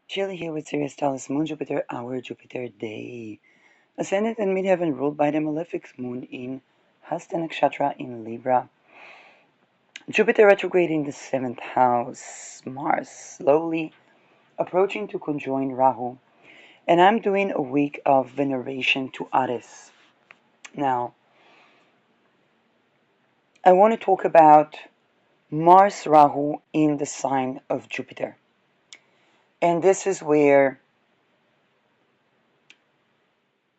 Chile here with Sirius Taurus Moon Jupiter Hour Jupiter Day. Ascendant and midheaven ruled by the malefic moon in Hasta Nakshatra in Libra. Jupiter retrograding the 7th house. Mars slowly approaching to conjoin Rahu. And I'm doing a week of veneration to Ares. Now, I want to talk about Mars Rahu in the sign of Jupiter. And this is where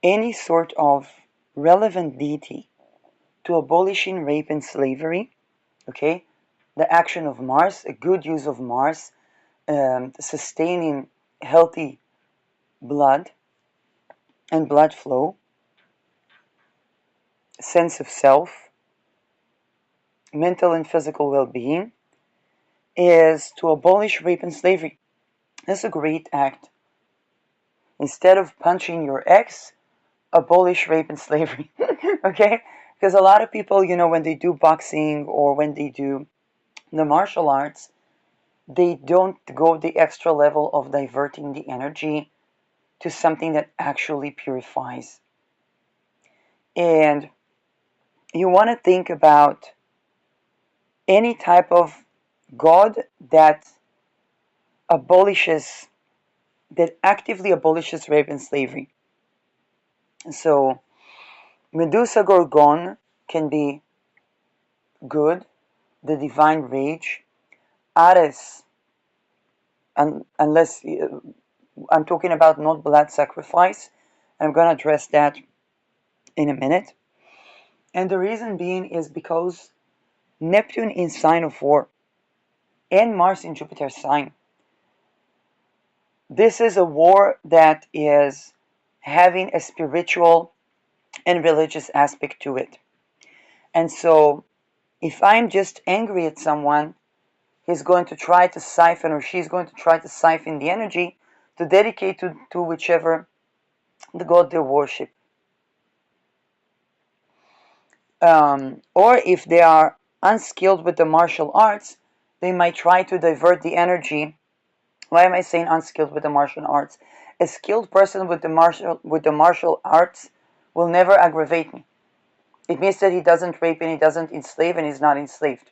any sort of relevant deity to abolishing rape and slavery, okay, the action of Mars, a good use of Mars, sustaining healthy blood and blood flow, sense of self, mental and physical well-being, is to abolish rape and slavery. That's a great act. Instead of punching your ex, abolish rape and slavery. Okay? Because a lot of people, when they do boxing or when they do the martial arts, they don't go the extra level of diverting the energy to something that actually purifies. And you want to think about any type of God that actively abolishes rape and slavery. So, Medusa Gorgon can be good, the divine rage. Ares, unless I'm talking about not blood sacrifice, I'm going to address that in a minute. And the reason being is because Neptune in sign of war and Mars in Jupiter's sign. This is a war that is having a spiritual and religious aspect to it. And so if I'm just angry at someone, he's going to try to siphon, or she's going to try to siphon the energy to dedicate to whichever the god they worship. Or if they are unskilled with the martial arts, they might try to divert the energy. Why am I saying unskilled with the martial arts? A skilled person with the martial arts will never aggravate me. It means that he doesn't rape and he doesn't enslave and he's not enslaved.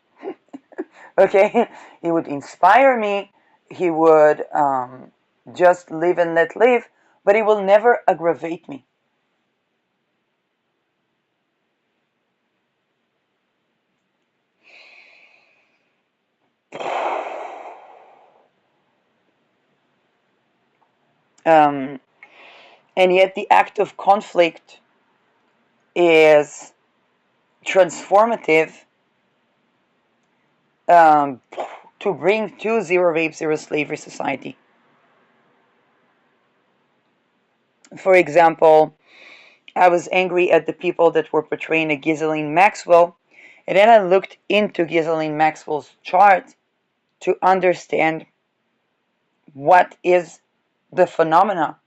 Okay? He would inspire me. He would just live and let live, but he will never aggravate me. And yet the act of conflict is transformative, to bring to zero rape, zero slavery society. For example, I was angry at the people that were portraying a Ghislaine Maxwell, and then I looked into Ghislaine Maxwell's chart to understand what is the phenomena,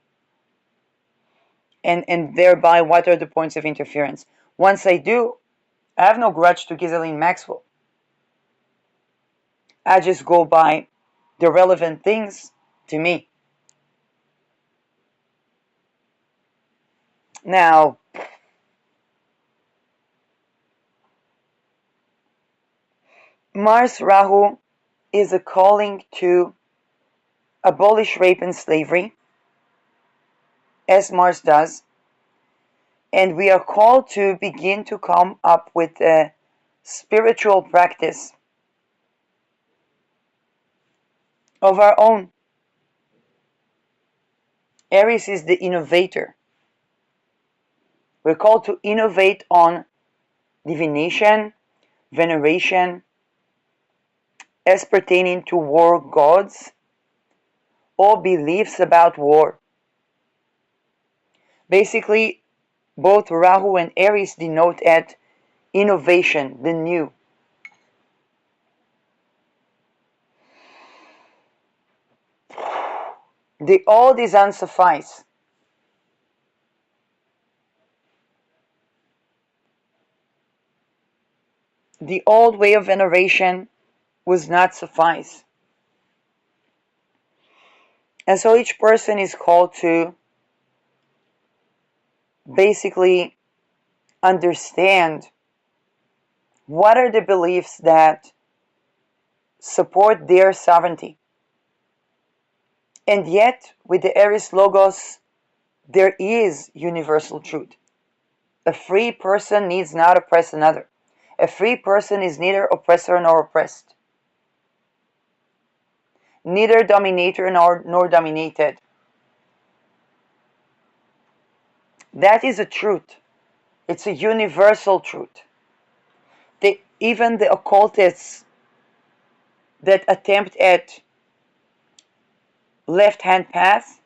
and thereby what are the points of interference. Once I do, I have no grudge to Ghislaine Maxwell. I just go by the relevant things to me. Now, Mars Rahu is a calling to abolish rape and slavery, as Mars does, and we are called to begin to come up with a spiritual practice of our own. Aries is the innovator. We're called to innovate on divination, veneration, as pertaining to war gods, or beliefs about war. Basically, both Rahu and Aries denote at innovation, the new. The old is unsuffice. The old way of veneration was not suffice. And so each person is called to basically understand what are the beliefs that support their sovereignty. And yet, with the Eris Logos, there is universal truth. A free person needs not oppress another. A free person is neither oppressor nor oppressed, neither dominator nor dominated. That is a truth. It's a universal truth. Even the occultists that attempt at left-hand path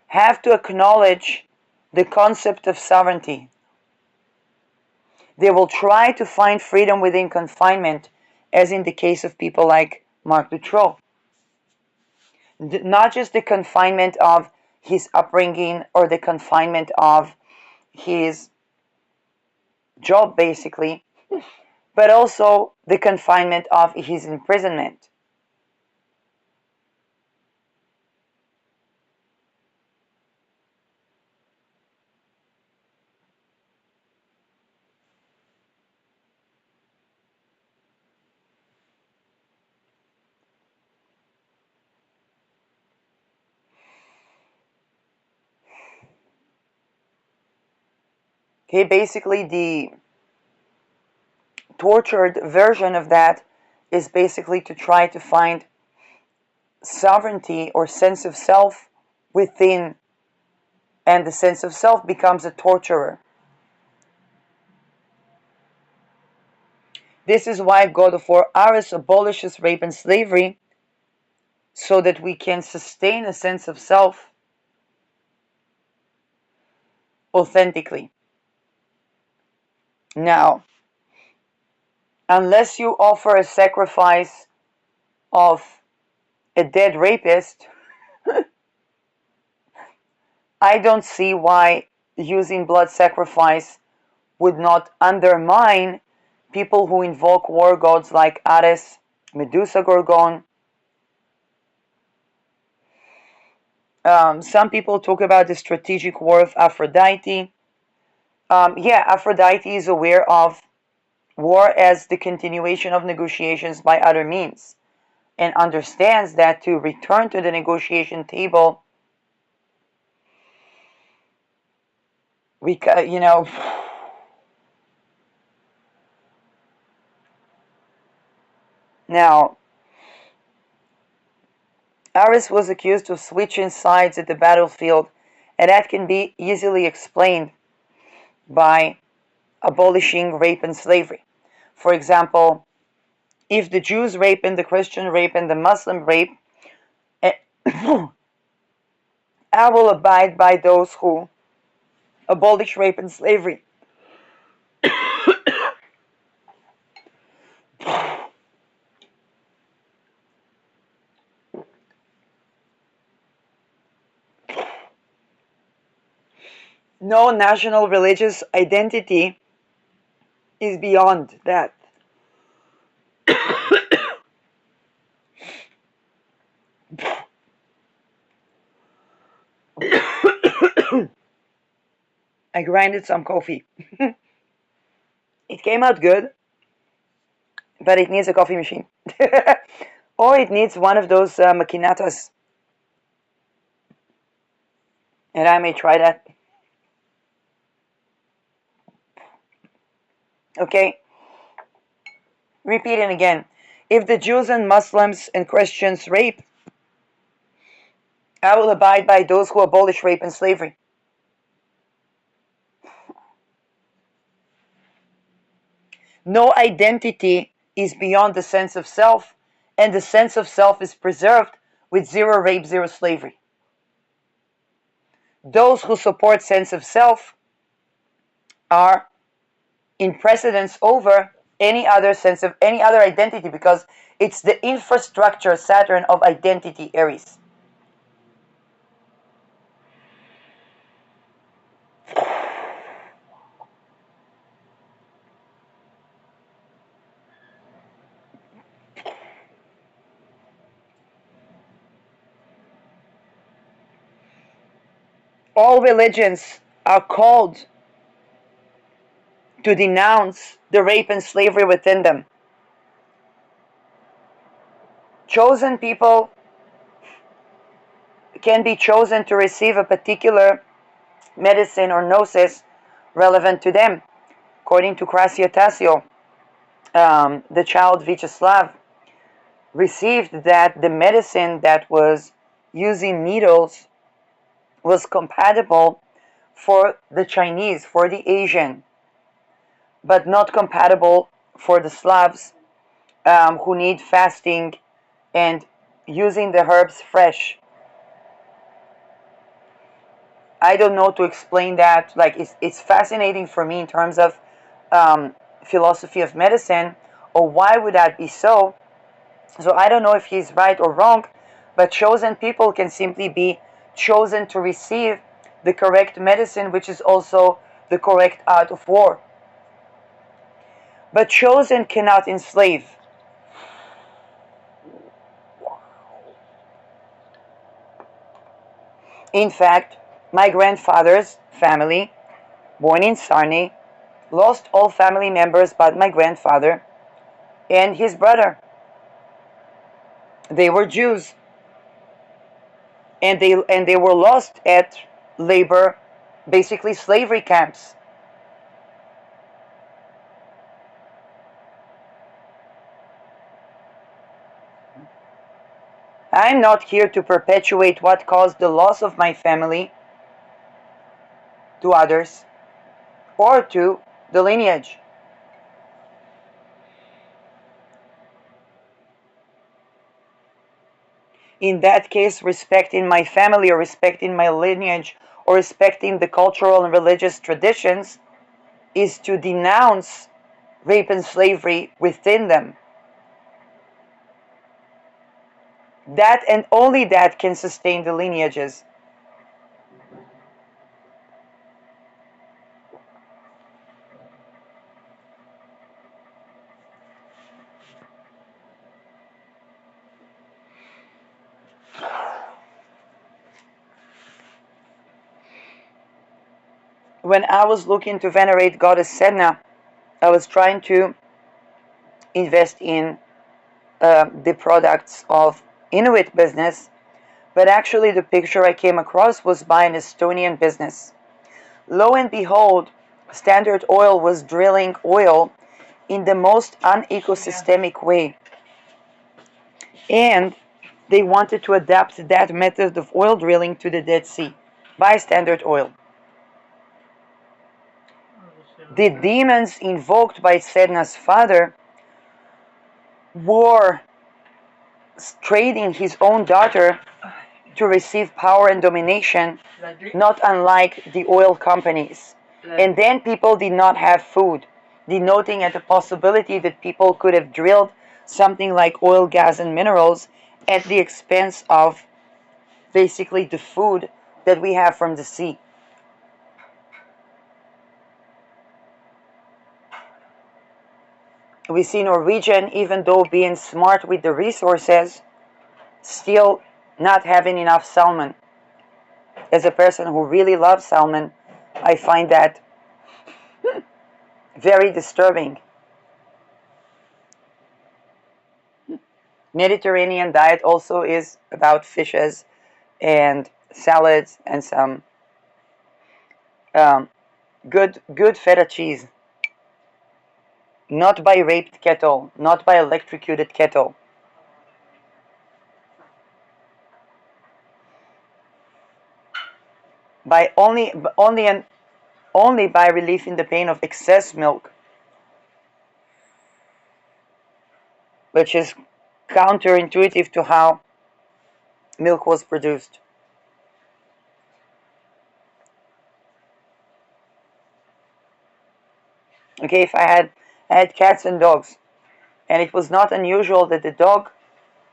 have to acknowledge the concept of sovereignty. They will try to find freedom within confinement, as in the case of people like Marc Dutroux. Not just the confinement of his upbringing or the confinement of his job, basically, but also the confinement of his imprisonment. Okay, basically the tortured version of that is basically to try to find sovereignty or sense of self within, and the sense of self becomes a torturer. This is why God of War Ares abolishes rape and slavery, so that we can sustain a sense of self authentically. Now, unless you offer a sacrifice of a dead rapist, I don't see why using blood sacrifice would not undermine people who invoke war gods like Ares, Medusa Gorgon. Some people talk about the strategic war of Aphrodite. Yeah, Aphrodite is aware of war as the continuation of negotiations by other means, and understands that to return to the negotiation table, you know, now, Ares was accused of switching sides at the battlefield, and that can be easily explained by abolishing rape and slavery. For example, if the Jews rape and the Christian rape and the Muslim rape, I will abide by those who abolish rape and slavery. No national religious identity is beyond that. I grinded some coffee. It came out good, but it needs a coffee machine. Or it needs one of those maquinatas. And I may try that. Okay? Repeating again. If the Jews and Muslims and Christians rape, I will abide by those who abolish rape and slavery. No identity is beyond the sense of self, and the sense of self is preserved with zero rape, zero slavery. Those who support sense of self are in precedence over any other sense of any other identity, because it's the infrastructure Saturn of identity, Aries. all religions are called to denounce the rape and slavery within them. Chosen people can be chosen to receive a particular medicine or gnosis relevant to them. According to Crassiotasio, the child Vyacheslav received that the medicine that was using needles was compatible for the Chinese, for the Asian, but not compatible for the Slavs who need fasting and using the herbs fresh. I don't know to explain that. Like it's fascinating for me in terms of philosophy of medicine, or why would that be so? So I don't know if he's right or wrong, but chosen people can simply be chosen to receive the correct medicine, which is also the correct art of war. But chosen cannot enslave. In fact, my grandfather's family, born in Sarny, lost all family members but my grandfather and his brother. They were Jews, and they were lost at labor, basically slavery camps. I'm not here to perpetuate what caused the loss of my family to others or to the lineage. In that case, respecting my family or respecting my lineage or respecting the cultural and religious traditions is to denounce rape and slavery within them. That and only that can sustain the lineages. When I was looking to venerate goddess Sedna, I was trying to invest in the products of Inuit business, but actually the picture I came across was by an Estonian business. Lo and behold, Standard Oil was drilling oil in the most unecosystemic way, and they wanted to adapt that method of oil drilling to the Dead Sea by Standard Oil. The demons invoked by Sedna's father were trading his own daughter to receive power and domination, not unlike the oil companies. And then people did not have food, denoting at the possibility that people could have drilled something like oil, gas, and minerals at the expense of basically the food that we have from the sea. We see Norwegian, even though being smart with the resources, still not having enough salmon. As a person who really loves salmon, I find that very disturbing. Mediterranean diet also is about fishes and salads and some good feta cheese. Not by raped cattle, not by electrocuted cattle. By only by relieving the pain of excess milk, which is counterintuitive to how milk was produced. Okay, if I had cats and dogs, and it was not unusual that the dog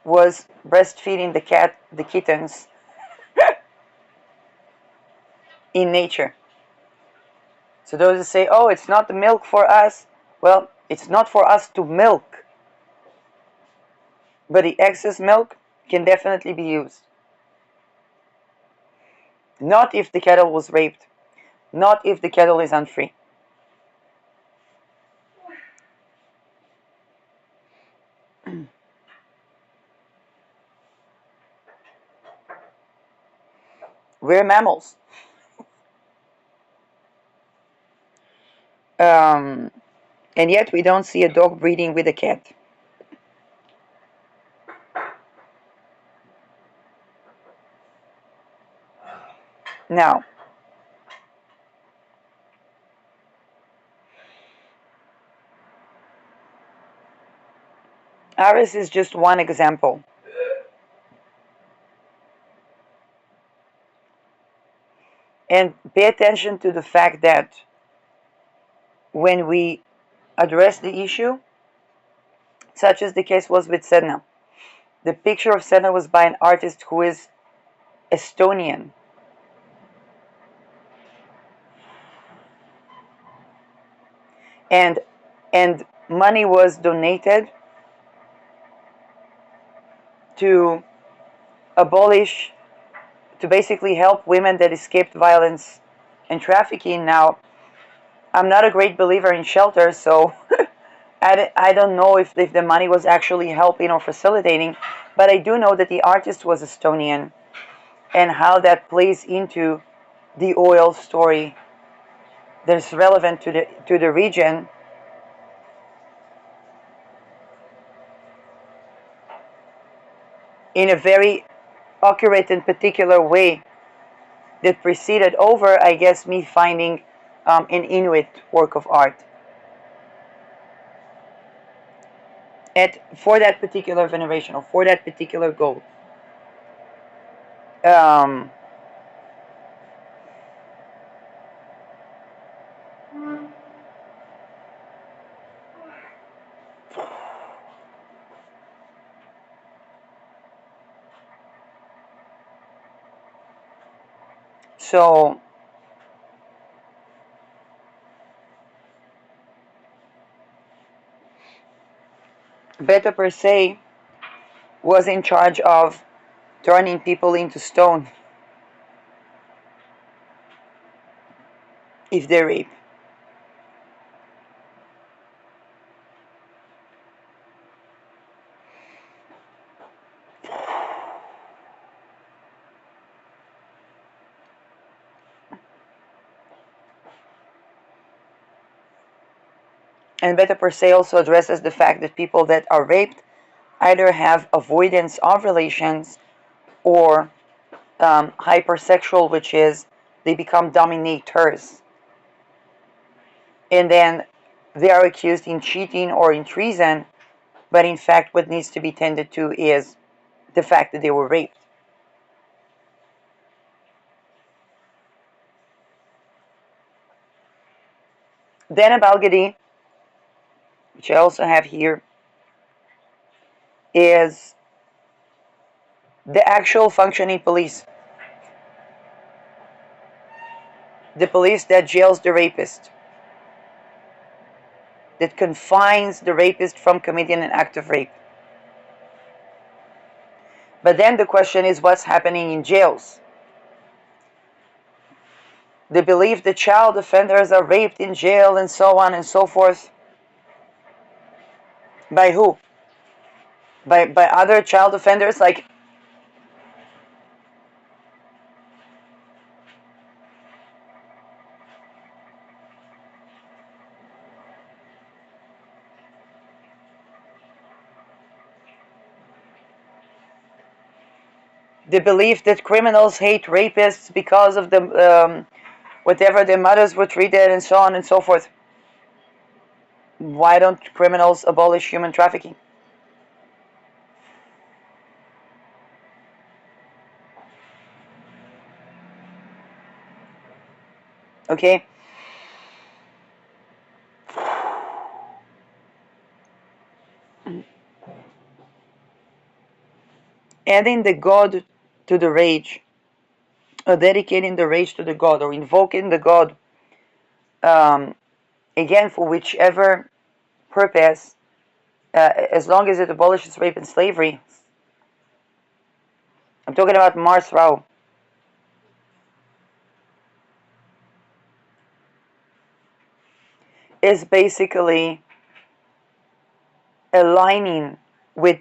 was breastfeeding the kittens in nature. So those who say, oh, it's not the milk for us, well, it's not for us to milk, but the excess milk can definitely be used. Not if the cattle was raped. Not if the cattle is unfree. We're mammals. Um, and yet we don't see a dog breeding with a cat. Now, ours is just one example. And pay attention to the fact that when we address the issue, such as the case was with Sedna, the picture of Sedna was by an artist who is Estonian. And money was donated to abolish, to basically help women that escaped violence and trafficking. Now, I'm not a great believer in shelters, so I don't know if the money was actually helping or facilitating, but I do know that the artist was Estonian and how that plays into the oil story that's relevant to the region. In a very accurate and particular way that preceded over, I guess, me finding an Inuit work of art for that particular veneration or for that particular goal. Um, so Beta per se was in charge of turning people into stone if they rape. And Beta per se also addresses the fact that people that are raped either have avoidance of relations or hypersexual, which is they become dominators. And then they are accused in cheating or in treason, but in fact what needs to be tended to is the fact that they were raped. Then Abalgadi, which I also have here, is the actual functioning police. The police that jails the rapist, that confines the rapist from committing an act of rape. But then the question is what's happening in jails? The belief that child offenders are raped in jail and so on and so forth. By who? By other child offenders? Like, the belief that criminals hate rapists because of the whatever their mothers were treated and so on and so forth. Why don't criminals abolish human trafficking? Okay? Adding the God to the rage, or dedicating the rage to the God, or invoking the God, um, again, for whichever purpose, as long as it abolishes rape and slavery. I'm talking about Mars Rao. is basically aligning with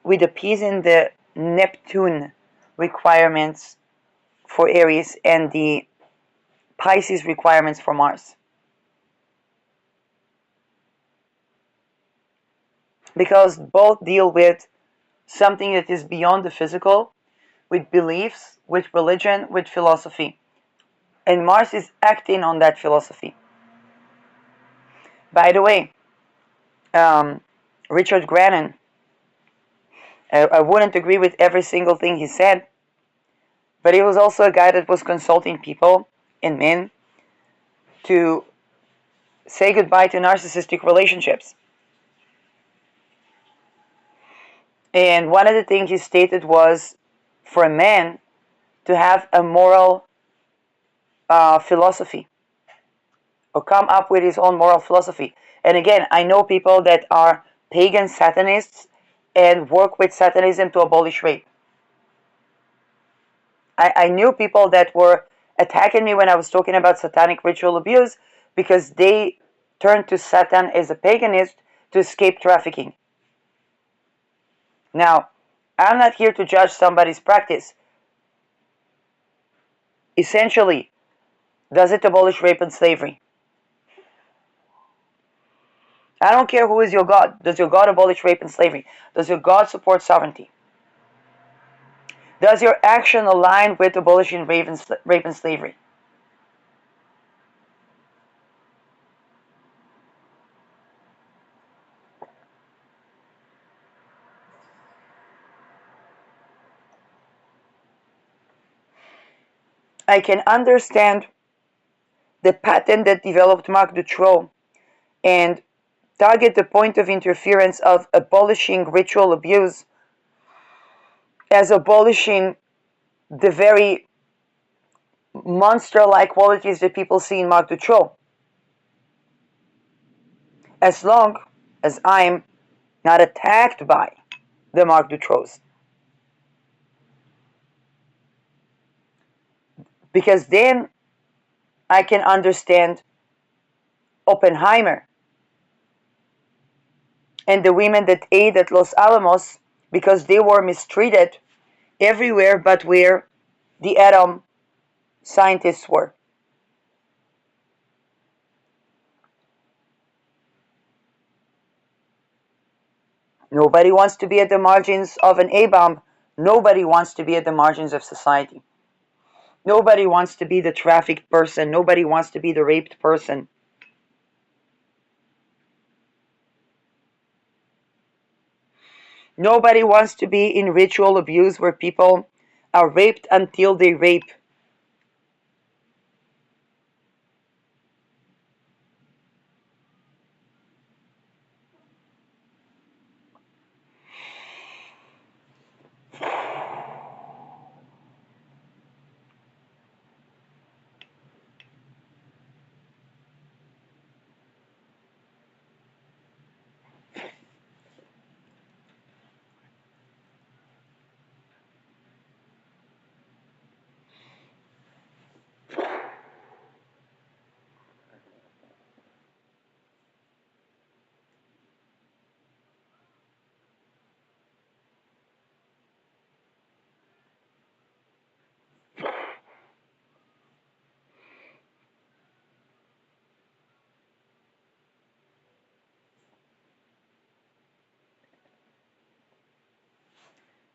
appeasing the Neptune requirements for Aries and the Pisces requirements for Mars. Because both deal with something that is beyond the physical, with beliefs, with religion, with philosophy. And Mars is acting on that philosophy. By the way, Richard Grannon, I wouldn't agree with every single thing he said, but he was also a guy that was consulting people and men to say goodbye to narcissistic relationships. And one of the things he stated was for a man to have a moral philosophy, or come up with his own moral philosophy. And again, I know people that are pagan Satanists and work with Satanism to abolish rape. I knew people that were attacking me when I was talking about satanic ritual abuse because they turned to Satan as a paganist to escape trafficking. Now, I'm not here to judge somebody's practice. Essentially, does it abolish rape and slavery? I don't care who is your God. Does your God abolish rape and slavery? Does your God support sovereignty? Does your action align with abolishing rape and slavery? I can understand the pattern that developed Marc Dutroux and target the point of interference of abolishing ritual abuse as abolishing the very monster-like qualities that people see in Marc Dutroux. As long as I'm not attacked by the Marc Dutrouxs. Because then I can understand Oppenheimer and the women that ate at Los Alamos because they were mistreated everywhere but where the atom scientists were. Nobody wants to be at the margins of an A-bomb. Nobody wants to be at the margins of society. Nobody wants to be the trafficked person. Nobody wants to be the raped person. Nobody wants to be in ritual abuse where people are raped until they rape.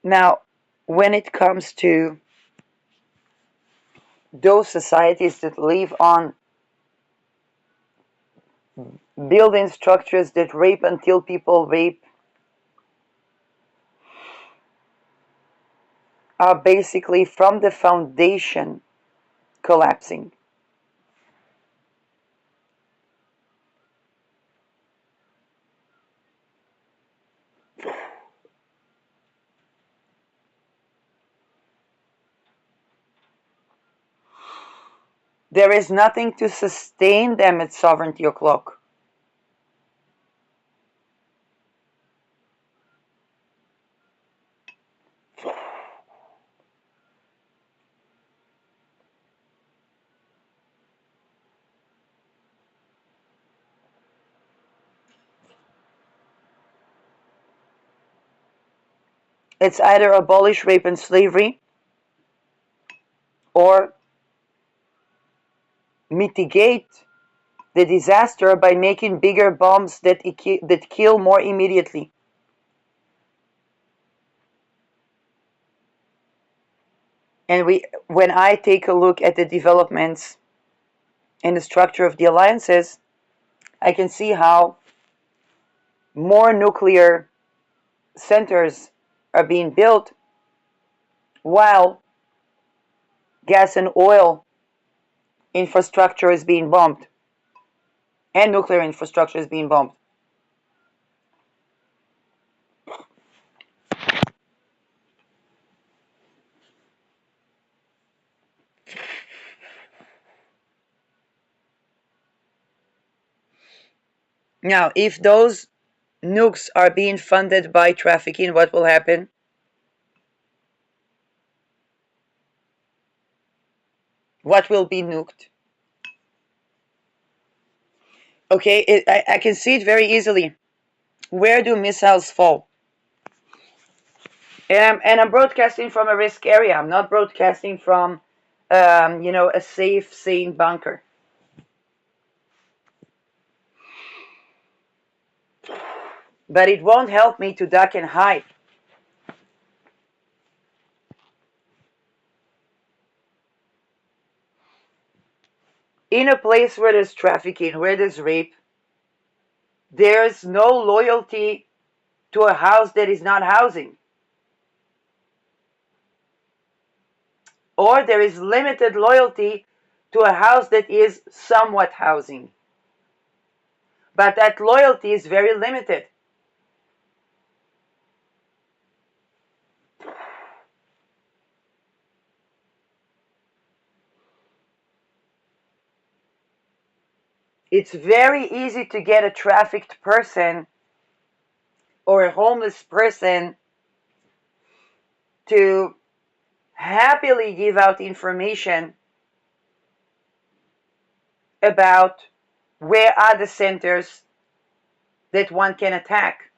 Now, when it comes to those societies that live on building structures that rape until people rape are basically from the foundation collapsing. There is nothing to sustain them at sovereignty o'clock. It's either abolish rape and slavery or mitigate the disaster by making bigger bombs that kill more immediately. And when I take a look at the developments in the structure of the alliances, I can see how more nuclear centers are being built while gas and oil infrastructure is being bombed and nuclear infrastructure is being bombed. Now, if those nukes are being funded by trafficking, what will happen? What will be nuked? Okay, I can see it very easily. Where do missiles fall? And I'm broadcasting from a risk area. I'm not broadcasting from, a safe, sane bunker. But it won't help me to duck and hide. In a place where there's trafficking, where there's rape, there's no loyalty to a house that is not housing. Or there is limited loyalty to a house that is somewhat housing. But that loyalty is very limited. It's very easy to get a trafficked person or a homeless person to happily give out information about where are the centers that one can attack.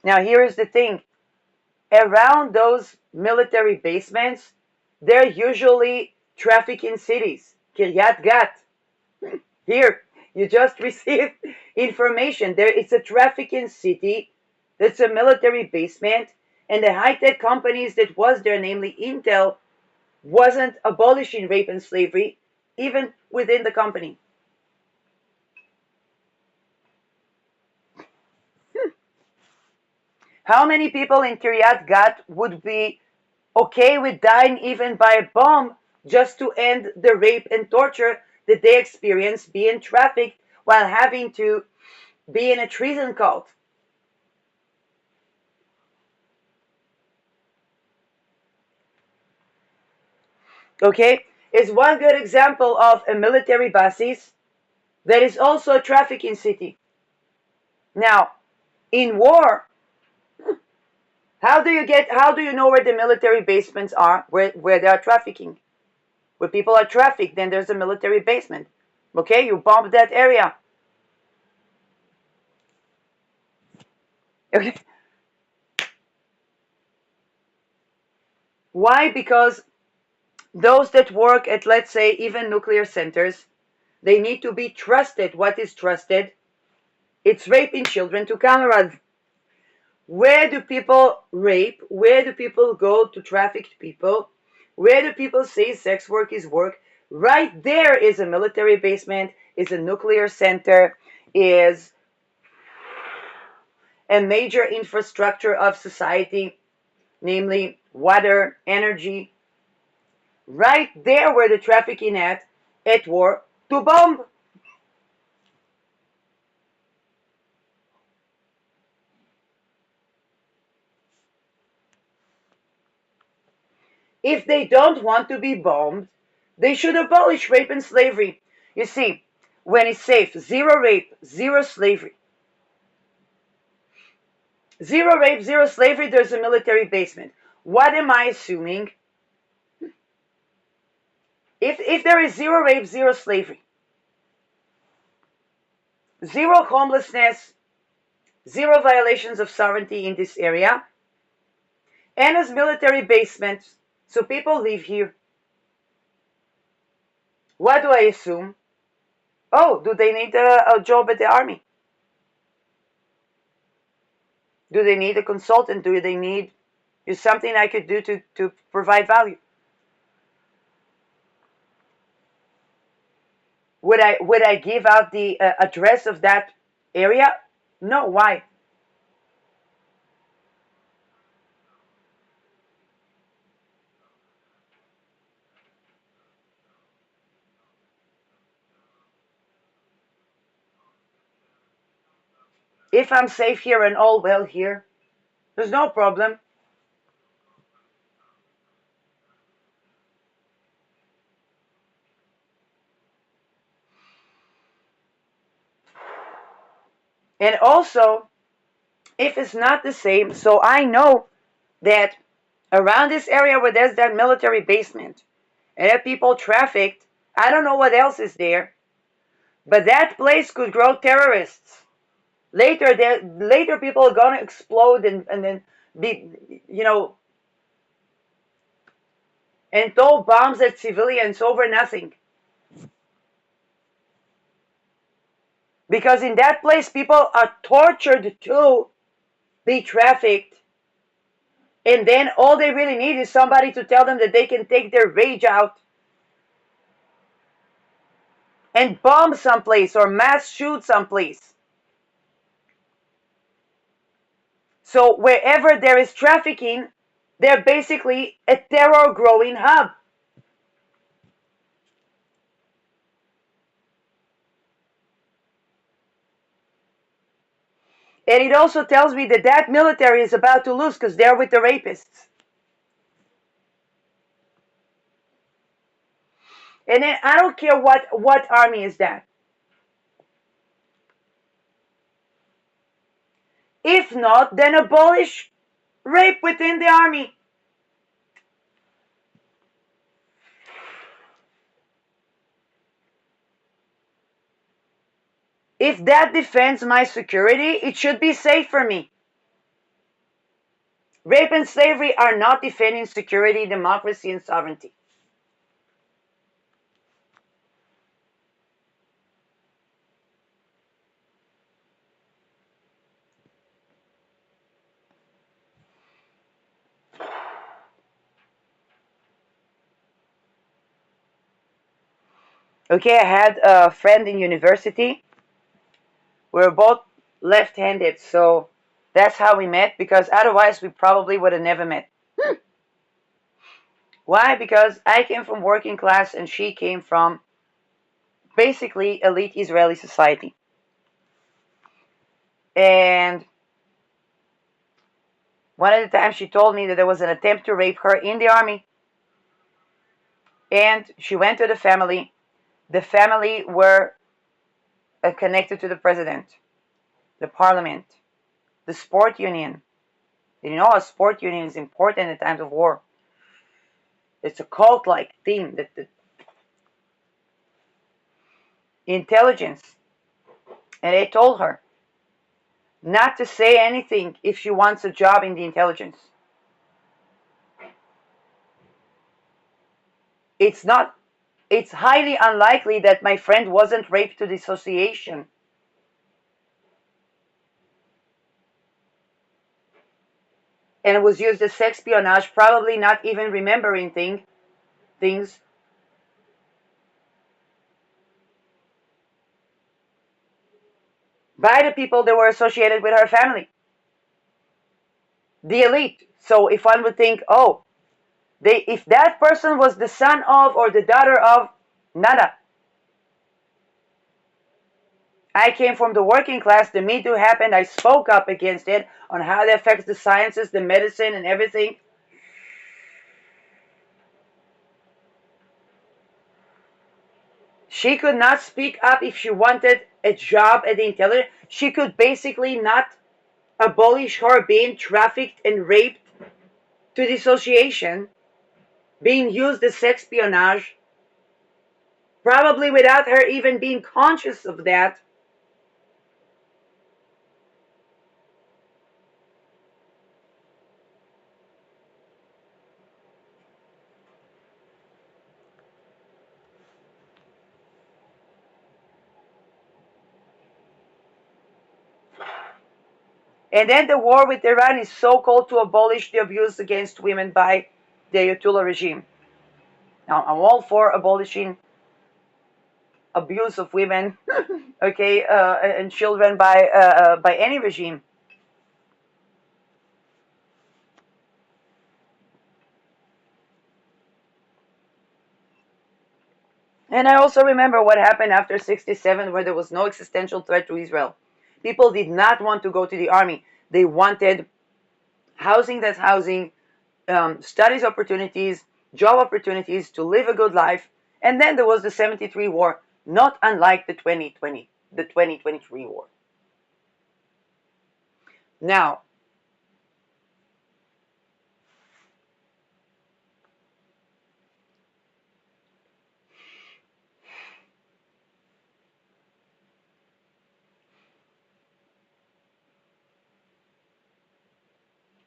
Now, here is the thing. Around those military basements, they're usually trafficking cities. Kiryat Gat. Here, you just received information. It's a trafficking city. That's a military basement. And the high-tech companies that was there, namely Intel, wasn't abolishing rape and slavery, even within the company. How many people in Kiryat Gat would be okay with dying even by a bomb just to end the rape and torture that they experience being trafficked while having to be in a treason cult? Okay, is one good example of a military basis that is also a trafficking city. Now, in war, how do you know where the military basements are, where they are trafficking? Where people are trafficked, then there's a military basement. Okay, you bomb that area. Okay. Why? Because those that work at, let's say, even nuclear centers, they need to be trusted. What is trusted? It's raping children to cameras. Where do people rape? Where do people go to traffic people? Where do people say sex work is work? Right there is a military basement, is a nuclear center, is a major infrastructure of society, namely water, energy. Right there where the trafficking at war to bomb. If they don't want to be bombed, they should abolish rape and slavery. You see, when it's safe, zero rape, zero slavery. Zero rape, zero slavery, there's a military basement. What am I assuming? If there is zero rape, zero slavery, zero homelessness, zero violations of sovereignty in this area, and as military basements. So people live here. What do I assume? Oh, do they need a job at the army? Do they need a consultant? Do they need is something I could do to provide value? Would I give out the address of that area? No. Why? If I'm safe here and all well here, there's no problem. And also, if it's not the same, so I know that around this area where there's that military basement and have people trafficked, I don't know what else is there, but that place could grow terrorists. Later people are gonna explode and then be and throw bombs at civilians over nothing. Because in that place people are tortured to be trafficked, and then all they really need is somebody to tell them that they can take their rage out and bomb someplace or mass shoot someplace. So wherever there is trafficking, they're basically a terror growing hub. And it also tells me that that military is about to lose because they're with the rapists. And then I don't care what army is that. If not, then abolish rape within the army. If that defends my security, it should be safe for me. Rape and slavery are not defending security, democracy, and sovereignty. Okay, I had a friend in university. We were both left-handed, so that's how we met, because otherwise we probably would have never met. Why? Because I came from working class and she came from basically elite Israeli society. And one of the times she told me that there was an attempt to rape her in the army. And she went to the family. The family were connected to the president, the parliament, the sport union. You know, a sport union is important in times of war. It's a cult-like theme. That the intelligence. And they told her not to say anything if she wants a job in the intelligence. It's highly unlikely that my friend wasn't raped to dissociation. And was used as espionage, probably not even remembering things by the people that were associated with her family, the elite. So if one would think, oh, if that person was the son of or the daughter of, nada. I came from the working class. The Me Too happened. I spoke up against it on how it affects the sciences, the medicine, and everything. She could not speak up if she wanted a job at the intelligence. She could basically not abolish her being trafficked and raped to dissociation, being used as espionage, probably without her even being conscious of that. And then the war with Iran is so-called to abolish the abuse against women by the Ayatollah regime. Now, I'm all for abolishing abuse of women, okay, and children by any regime. And I also remember what happened after 67, where there was no existential threat to Israel. People did not want to go to the army. They wanted housing that's housing, studies opportunities, job opportunities to live a good life. And then there was the 73 war, not unlike the 2023 war. Now,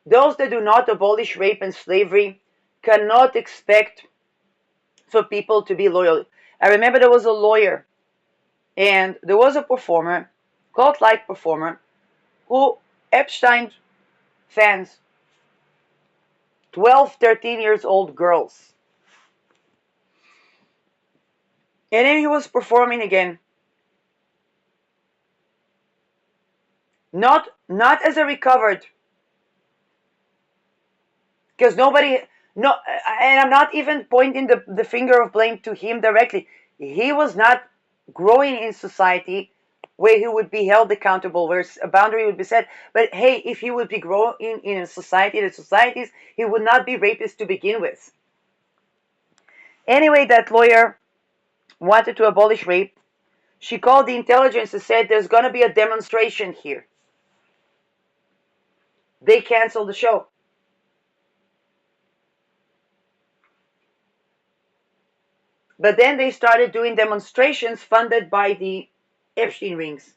those that do not abolish rape and slavery cannot expect for people to be loyal. I remember there was a lawyer and there was a performer, cult-like performer, who Epstein fans, 12, 13 years old girls. And then he was performing again. Not as a recovered, because nobody, no, and I'm not even pointing the finger of blame to him directly. He was not growing in society where he would be held accountable, where a boundary would be set. But hey, if he would be growing in a society, the societies, he would not be rapist to begin with. Anyway, that lawyer wanted to abolish rape. She called the intelligence and said there's going to be a demonstration here. They canceled the show. But then they started doing demonstrations funded by the Epstein rings.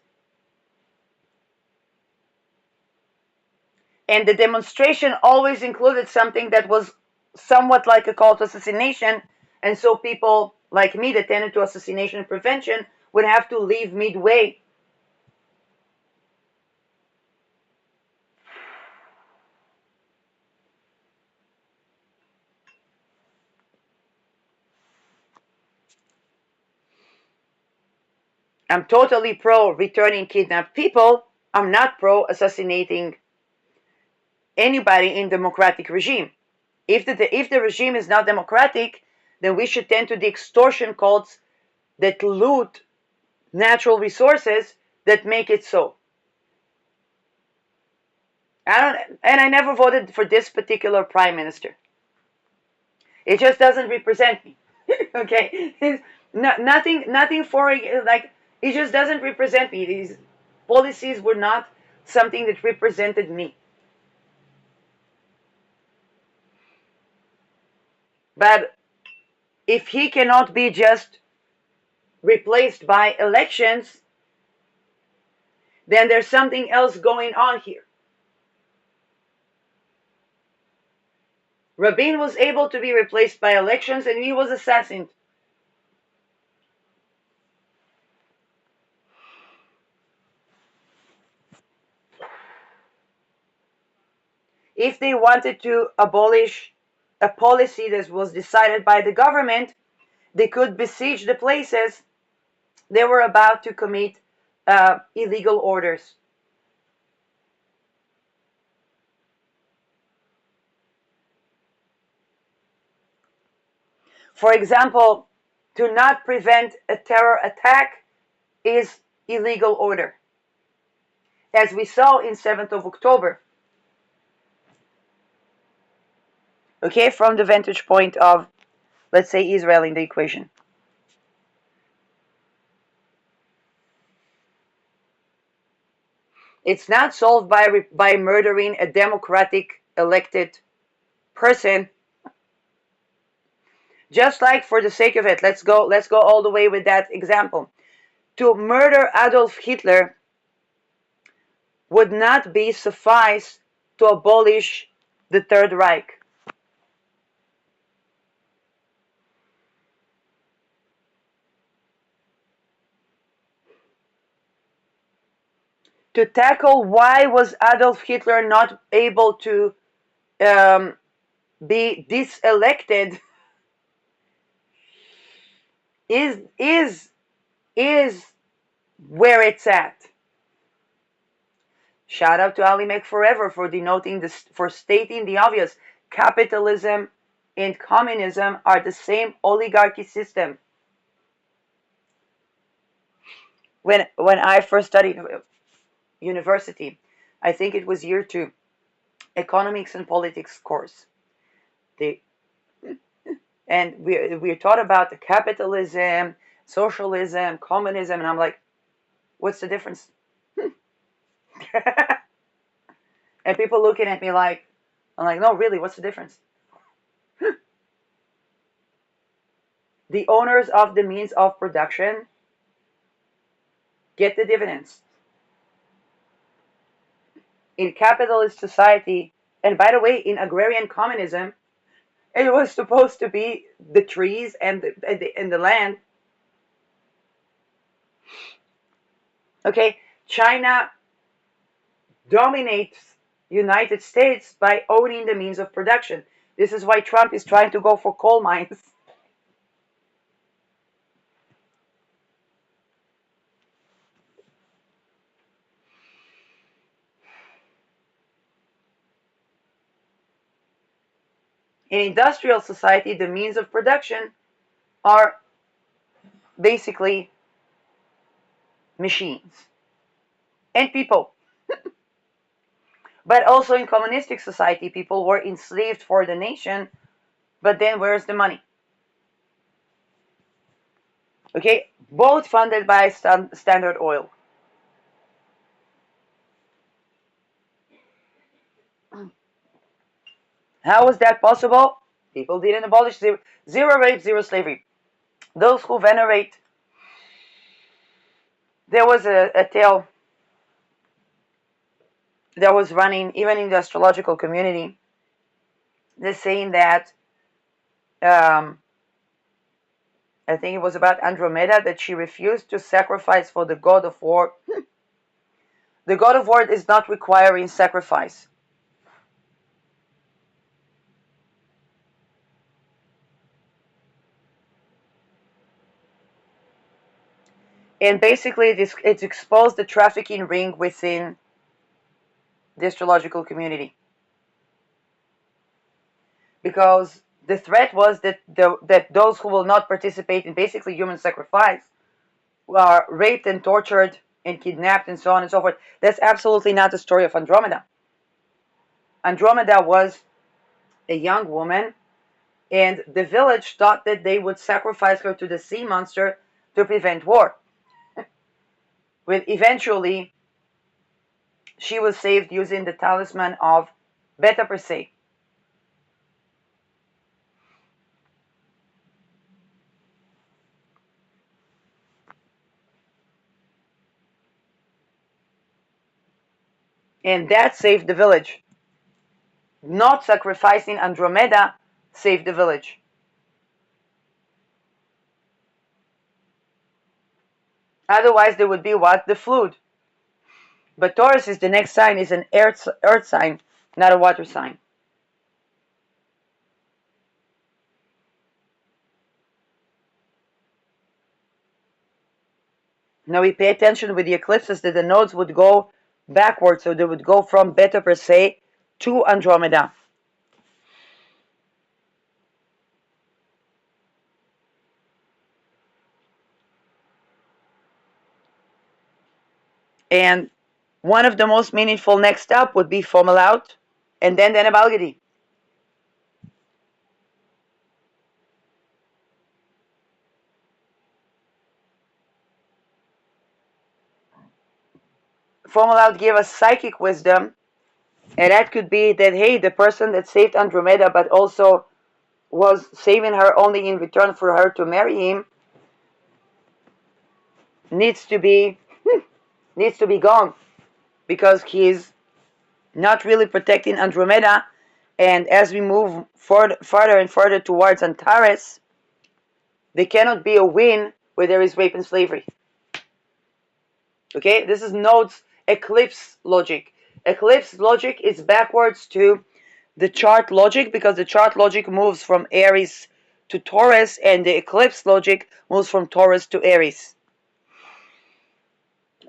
And the demonstration always included something that was somewhat like a call to assassination. And so people like me that tended to assassination prevention would have to leave midway. I'm totally pro returning kidnapped people. I'm not pro assassinating anybody in democratic regime. If the regime is not democratic, then we should tend to the extortion cults that loot natural resources that make it so. I never voted for this particular prime minister. It just doesn't represent me. Okay, nothing for like it just doesn't represent me. These policies were not something that represented me. But if he cannot be just replaced by elections, then there's something else going on here. Rabin was able to be replaced by elections and he was assassinated. If they wanted to abolish a policy that was decided by the government, they could besiege the places they were about to commit illegal orders. For example, to not prevent a terror attack is illegal order, as we saw in 7th of October. Okay, from the vantage point of, let's say, Israel in the equation. It's not solved by murdering a democratic elected person. Just like, for the sake of it, let's go all the way with that example. To murder Adolf Hitler would not be suffice to abolish the Third Reich. to tackle why was Adolf Hitler not able to be diselected is where it's at. Shout out to Ali Mek Forever for denoting this, for stating the obvious. Capitalism and communism are the same oligarchy system. When I first studied university, I think it was year 2, economics and politics course. And we're taught about the capitalism, socialism, communism, and I'm like, what's the difference? And people looking at me like, I'm like, no, really, what's the difference? The owners of the means of production get the dividends. In capitalist society, and by the way, in agrarian communism, it was supposed to be the trees and the land. Okay, China dominates United States by owning the means of production. This is why Trump is trying to go for coal mines. In industrial society, the means of production are basically machines and people. But also in communistic society, people were enslaved for the nation, but then where's the money? Okay, both funded by Standard Oil. How was that possible? People didn't abolish zero rape, zero slavery. Those who venerate, there was a tale that was running even in the astrological community. They're saying that I think it was about Andromeda, that she refused to sacrifice for the god of war. The god of war is not requiring sacrifice. And basically, it's exposed the trafficking ring within the astrological community. Because the threat was that those who will not participate in basically human sacrifice are raped and tortured and kidnapped and so on and so forth. That's absolutely not the story of Andromeda. Andromeda was a young woman, and the village thought that they would sacrifice her to the sea monster to prevent war. Well, eventually, she was saved using the talisman of Beta Persei. And that saved the village. Not sacrificing Andromeda saved the village. Otherwise, there would be what? The flood. But Taurus is the next sign, is an earth sign, not a water sign. Now we pay attention with the eclipses that the nodes would go backwards, so they would go from Beta Persei to Andromeda. And one of the most meaningful next step would be Fomalhaut and then Denebalgadi. Fomalhaut gave us psychic wisdom, and that could be that, hey, the person that saved Andromeda but also was saving her only in return for her to marry him needs to be gone, because he's not really protecting Andromeda. And as we move further and further towards Antares, there cannot be a win where there is rape and slavery. Okay, this is nodes. eclipse logic. Eclipse logic is backwards to the chart logic, because the chart logic moves from Aries to Taurus, and the eclipse logic moves from Taurus to Aries.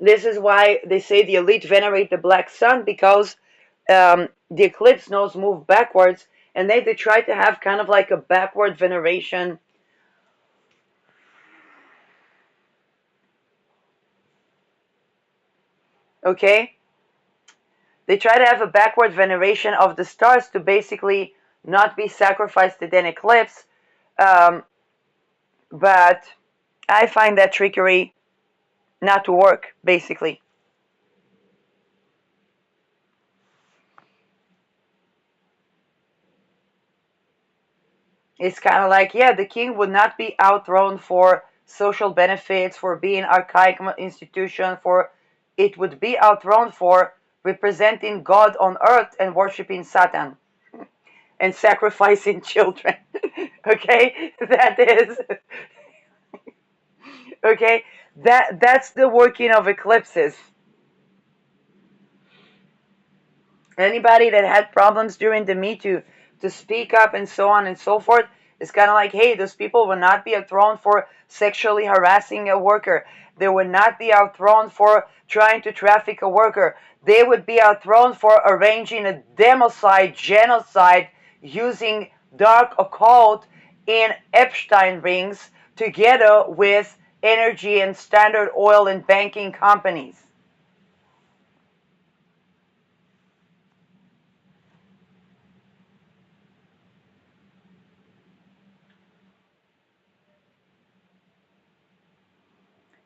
This is why they say the elite venerate the black sun, because the eclipse nodes move backwards, and they try to have kind of like a backward veneration. Okay? They try to have a backward veneration of the stars to basically not be sacrificed to an eclipse. But I find that trickery not to work, basically. It's kind of like, yeah, the king would not be outthrown for social benefits, for being archaic institution, for it would be outthrown for representing God on earth and worshiping Satan and sacrificing children. Okay, that is okay. That's the working of eclipses. Anybody that had problems during the Me Too to speak up and so on and so forth, it's kind of like, hey, those people will not be outthrown for sexually harassing a worker. They would not be outthrown for trying to traffic a worker. They would be outthrown for arranging a democide, genocide, using dark occult in Epstein rings together with energy and Standard Oil and banking companies.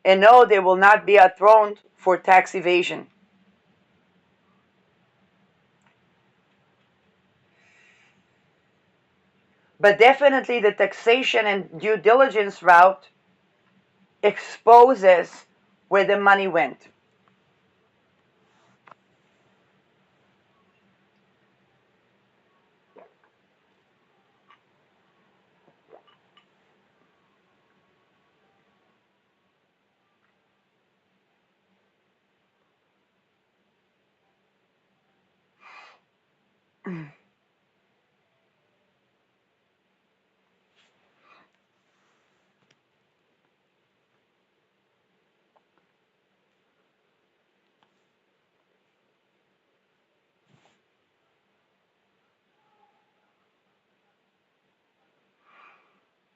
And no, they will not be outthrown for tax evasion. But definitely the taxation and due diligence route exposes where the money went.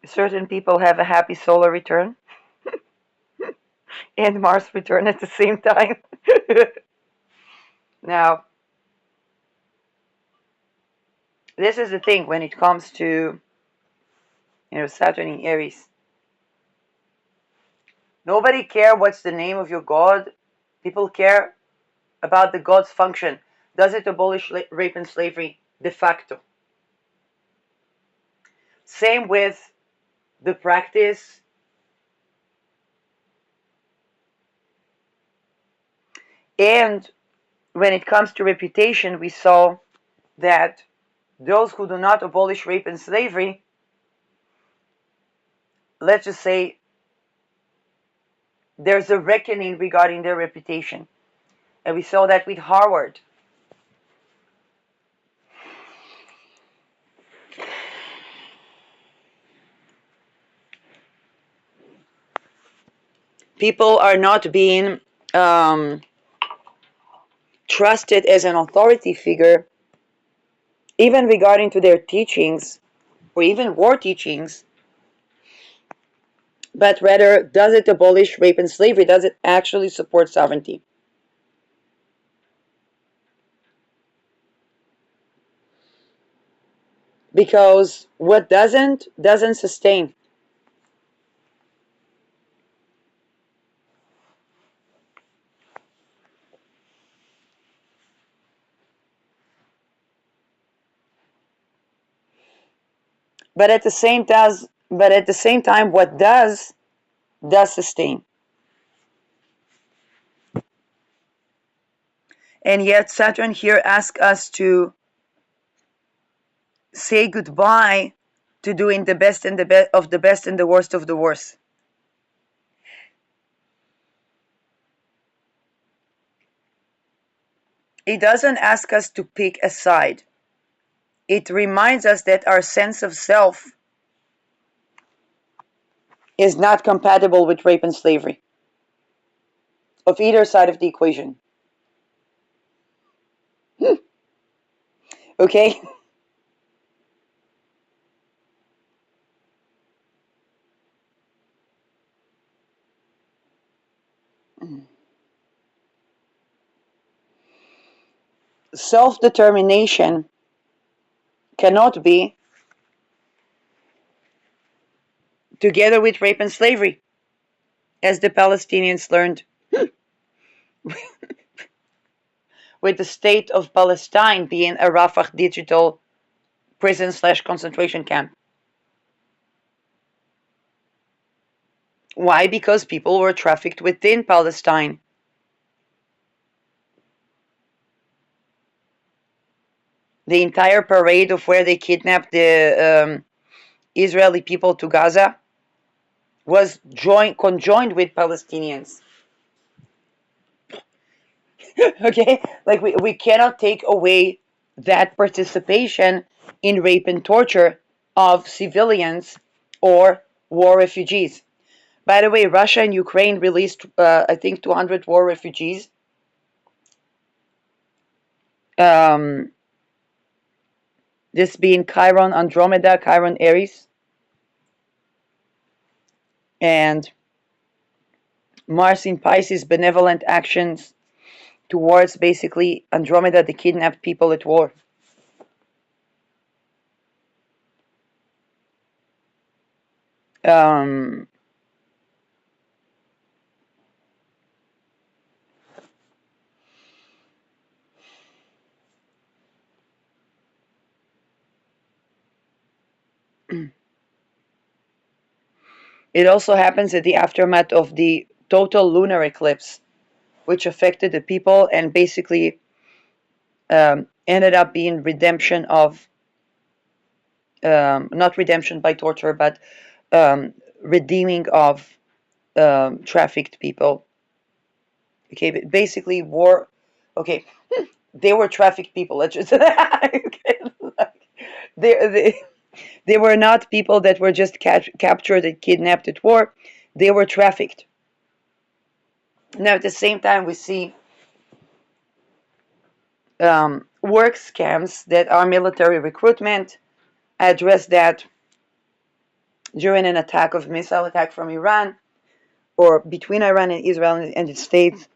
Certain people have a happy solar return and Mars return at the same time. Now, this is the thing when it comes to Saturn in Aries. Nobody care what's the name of your god. People care about the god's function. Does it abolish rape and slavery? De facto. Same with the practice. And when it comes to reputation, we saw that those who do not abolish rape and slavery, let's just say there's a reckoning regarding their reputation. And we saw that with Harvard. People are not being trusted as an authority figure, even regarding to their teachings, or even war teachings, but rather, does it abolish rape and slavery? Does it actually support sovereignty? Because what doesn't sustain. But at the same time, what does sustain. And yet Saturn here asks us to say goodbye to doing the best and of the best and the worst of the worst. It doesn't ask us to pick a side. It reminds us that our sense of self is not compatible with rape and slavery of either side of the equation. Okay? Self determination cannot be together with rape and slavery, as the Palestinians learned with the state of Palestine being a Rafah digital prison/concentration camp. Why? Because people were trafficked within Palestine. The entire parade of where they kidnapped the Israeli people to Gaza was conjoined with Palestinians. Okay? Like, we cannot take away that participation in rape and torture of civilians or war refugees. By the way, Russia and Ukraine released, I think, 200 war refugees. This being Chiron Andromeda, Chiron Aries, and Mars in Pisces, benevolent actions towards basically Andromeda, the kidnapped people at war. Um, it also happens at the aftermath of the total lunar eclipse, which affected the people and basically ended up being redemption of, not redemption by torture, but redeeming of trafficked people. Okay, but basically war. Okay, they were trafficked people. Let's just okay, they, they were not people that were just captured and kidnapped at war. They were trafficked. Now, at the same time, we see work scams that are military recruitment. I addressed that during an missile attack from Iran, or between Iran and Israel and the States.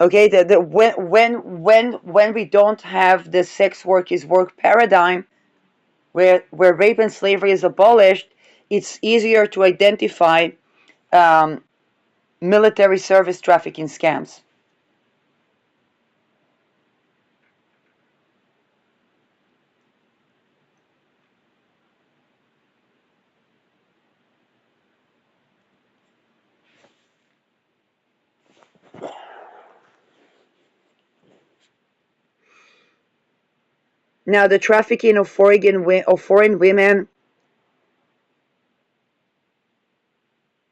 Okay, when we don't have the sex work is work paradigm, where rape and slavery is abolished, it's easier to identify military service trafficking scams. Now, the trafficking of foreign women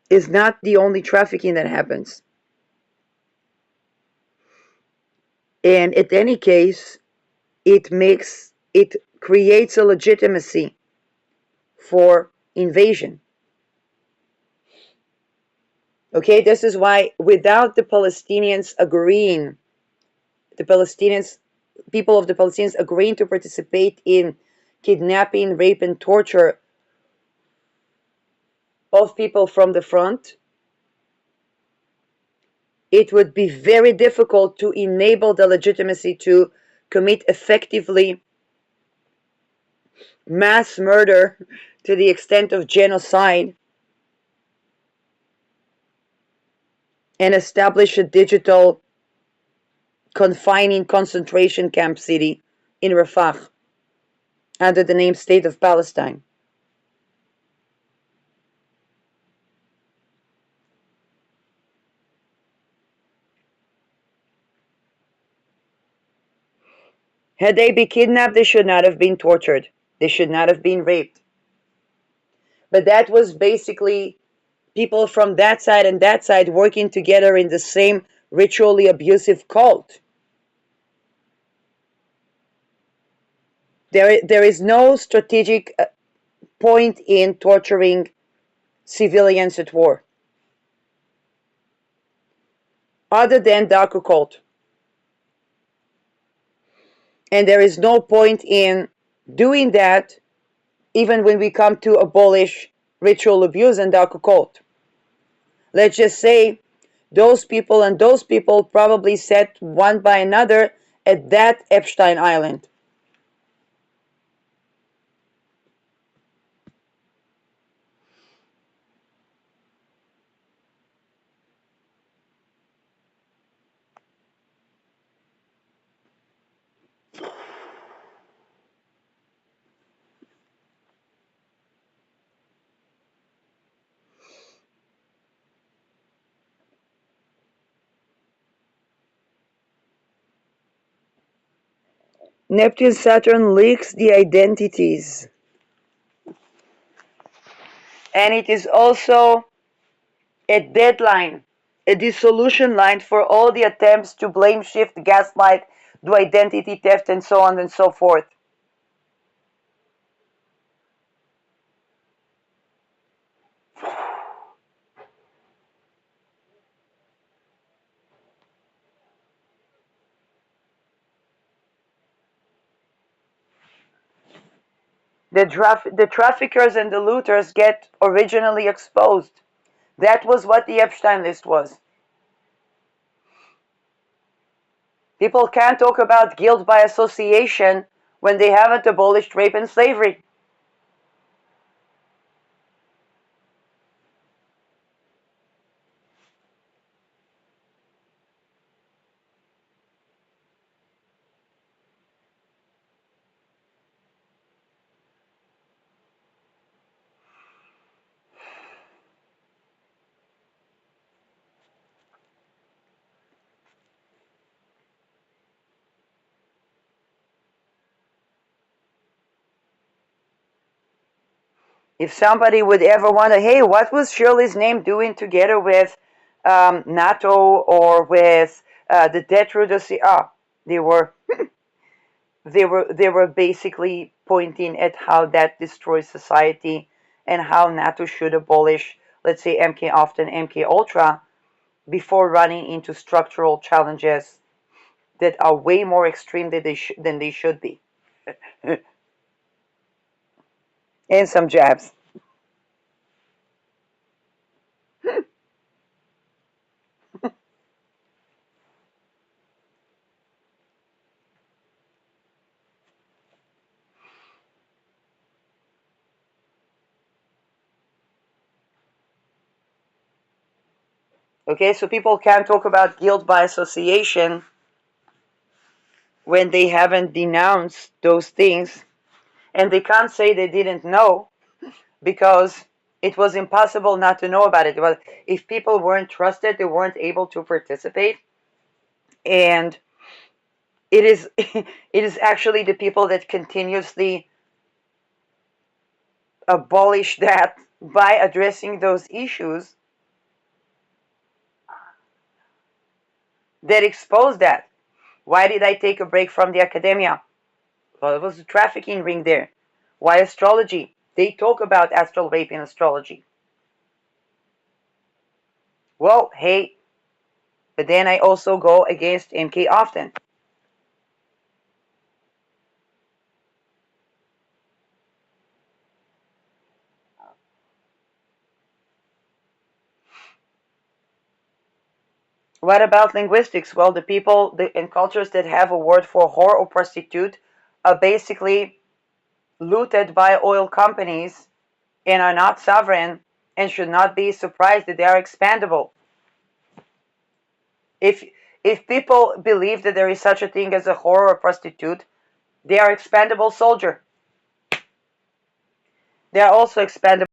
is not the only trafficking that happens. And in any case, it creates a legitimacy for invasion. Okay, this is why without the Palestinians agreeing, people of the Palestinians agreeing to participate in kidnapping, rape, and torture of people from the front, it would be very difficult to enable the legitimacy to commit effectively mass murder to the extent of genocide and establish a digital confining concentration camp city in Rafah under the name State of Palestine. Had they been kidnapped, they should not have been tortured. They should not have been raped. But that was basically people from that side and that side working together in the same ritually abusive cult. There is no strategic point in torturing civilians at war other than the occult. And there is no point in doing that even when we come to abolish ritual abuse and the occult. Let's just say those people and those people probably sat one by another at that Epstein Island. Neptune Saturn leaks the identities. And it is also a deadline, a dissolution line for all the attempts to blame shift, gaslight, do identity theft, and so on and so forth. The traffickers and the looters get originally exposed. That was what the Epstein list was. People can't talk about guilt by association when they haven't abolished rape and slavery. If somebody would ever wonder, hey, what was Shirley's name doing together with NATO or with the Detroit? They were they were basically pointing at how that destroys society and how NATO should abolish, let's say, MK Ultra and MK Ultra before running into structural challenges that are way more extreme than they should be. And some jabs. Okay, so people can't talk about guilt by association when they haven't denounced those things, and they can't say they didn't know because it was impossible not to know about it. Well, if people weren't trusted, they weren't able to participate, and it is it is actually the people that continuously abolish that by addressing those issues that expose that. Why did I take a break from the academia? Well, it was a trafficking ring there. Why astrology? They talk about astral rape in astrology. Well, hey, but then I also go against MK often. What about linguistics? Well, the people in cultures that have a word for whore or prostitute are basically looted by oil companies and are not sovereign and should not be surprised that they are expandable. If if people believe that there is such a thing as a whore or a prostitute, they are expendable soldier. They are also expendable